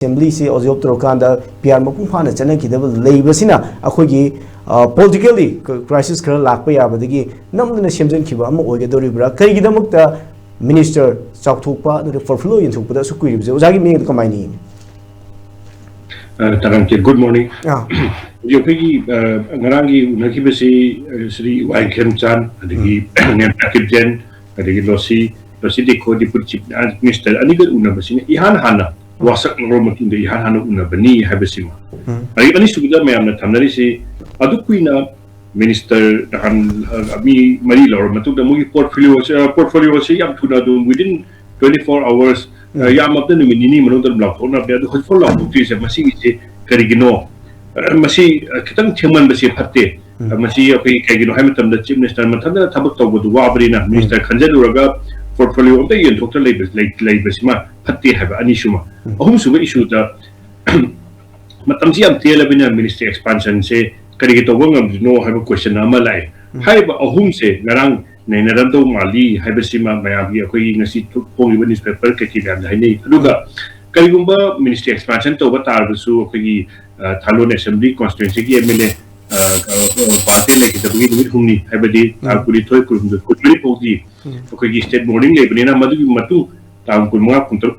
Assembly se observe Trokanda, PR Mapufana, Chanakidable, Labasina, Akogi, politically crisis curl Lakpaya, Badigi, Namdan Shimson Kibam, Ogadoribra, Karigino, Minister Saktupa, for fluent to put us to quibs. It was I mean my name. Good morning. You piggy Narangi, Nakibasi, Sri Waikem Chan, and the Nakibjen, and the Lossi, Lossi Code, Mr. Aniga Unabasin, Ihan Hanna. Wasak Romat in the Hanu Unabani Habesima. I managed to get me Tanarisi, Aduquina, Minister Abi Marilla or Matuka Mugi portfolio was yam to within 24 hours. Yam of the Minini Manodan block, one of the other full of trees and Masi Karigino. Masi Katan Chaman Basi Pate, Masi of Karigino Hamilton, the Chief Minister Matana Tabato with Wabrina, Mr. Kanjaraga. Portfolio of the year total labor like Besima, Patti have an issue. Whom issue the Matamse am Telabina Ministry expansion say, Karigito Wongam no have a question Amalai. Hyba Ohum say, Narang, Nanado Mali, Habesima, Mayabia, Queen, a seat to Pony newspaper, Kaki and Hine, Luga, Karigumba Ministry expansion to Batarbusu, Talon Assembly, Constituency, Emile. Party like the beginning with whom I believe I could be okay, state morning, Labrina Madu Matu, Town Kumar, Kuntur,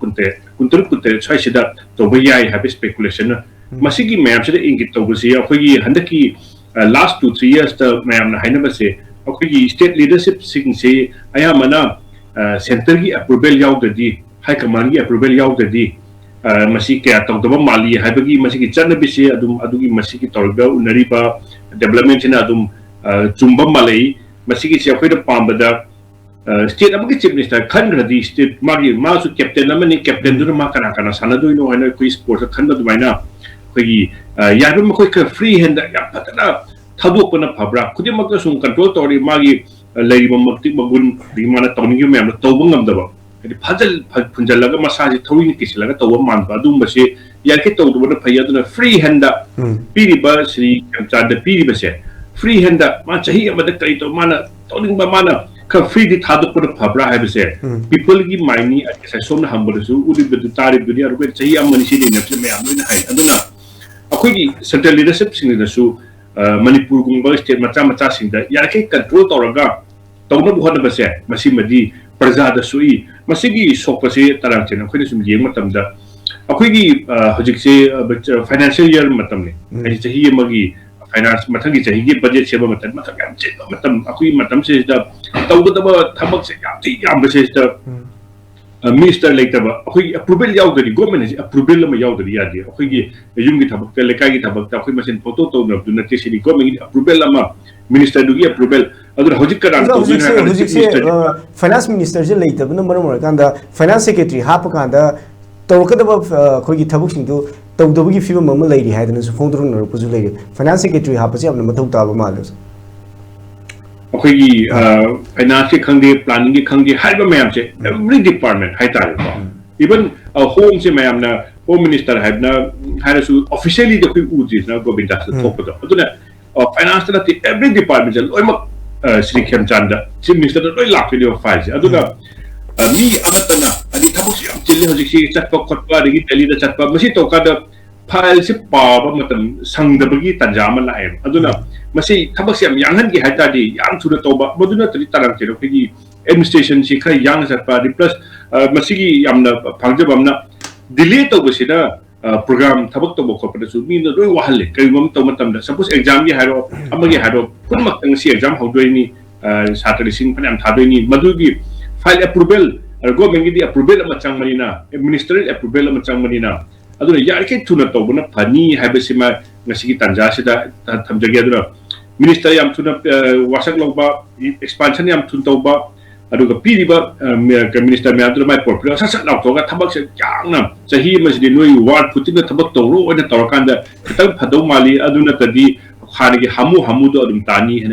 Saishida, Tobaya, have a speculation. Masiki maps the Ingit Tobusia, Hogi, Handaki, last 2-3 years, the Mam Hainabase, okay, state leadership seeking say, I am an Centergi approval Yaudi, High Command approval Yaudi. Masiki at Tokdoma Mali, Habagi, Masiki Chanabisi, Adugi Masiki Torga, Nariba, development in Adum, Zumba Malay, Masiki Shafida Pambada, State Abaki Minister, Kandradi, State Magi, Masu Captain Lamani, Captain Durmakana, Sanadu, no, and a quiz sport, a Kanda Divina, Hogi, Yabimaka free hand, Yapatana, Tabukana Pabra, could you make us some control or Magi, Lady Mamati Magun, the Manatonium, the Tobung of the puzzle Punjalaga massage towing Kisilaga to a man, Badumbashi, Yakito, the Payadana, free hander, Piriba, Sri, the Piribase, free hander, Machahi, but the Taito Mana, Toning Bamana, can free the Tadu put a Pabra, have said. People give money as a son humble, who would be the Tari Budia, which I am money in the height. I don't know. A quick central leadership in the Su, Manipur, State Matamse, that Yaki control Toraga, Tono Hadabase, Masimadi. Prazada Sui, Masigi Sopase, Tarantin, Quidism Matamda, a quiggy Hojiksi financial year Matamni, and it's a he Magi, finance Matagi, he budget Sheba Matam, Akui Matam says the Tawaba Tabak says the Minister later, approval Yaudi, government is approval Yaudi, a quiggy, a Yungi Tabak, Lekagi Tabak, Takimas and Toto, do not take any government approval, Minister do approval. Finance Minister later, number and the Finance Secretary Hapakanda, Tokada Kogi Tabuking to Togi few Mama Lady had in his phone or lady. Finance Secretary Hapasi Matota Malas. Okay, finance Kangi, planning Kangi, Hypermamse, every department, Haitar. Even a home Simamna, Home Minister had now had officially the Udis now go into the top of the finance every department. Sri Chanda, Chief Minister, the Lock video files. I do not me Amatana, and the Tabusi, Chilli, Chatpa, the leader Chatpa, Masito Kada, Piles, Paba, Sang the Bagi, Tanjama Lion. I do not Masi Tabasiam, Yangi Hatadi, Yang to the Toba, Moduna Tarantino, Piggy, administration, she can young at party plus Masigi Yamna, Panjabamna, delay Tobasida. Program Tabaktobo Corporation mean the Wahale, Karimum Tomatam, suppose exam you had Amagi had put Matansi exam, how do any Saturday Sin Panam Tabini, Madugi, file approval, or go and get the approval of Machang Marina, administrative approval of Machang Marina. I don't know, Yarke Tuna Tobuna, Pani, Habesima, Nasiki Tanjasida, Tamjagadra, Minister Yam Tuna, Wasakloba, expansion Yam Tuntoba. Aduga Piriba, Minister Madra, my popular Sasanato, Tabak, Yang, so he must know you want putting the Tabak and the Torakanda, Padomali, Aduna Tadi, Hanigi Hamu Hamudo, Tani, and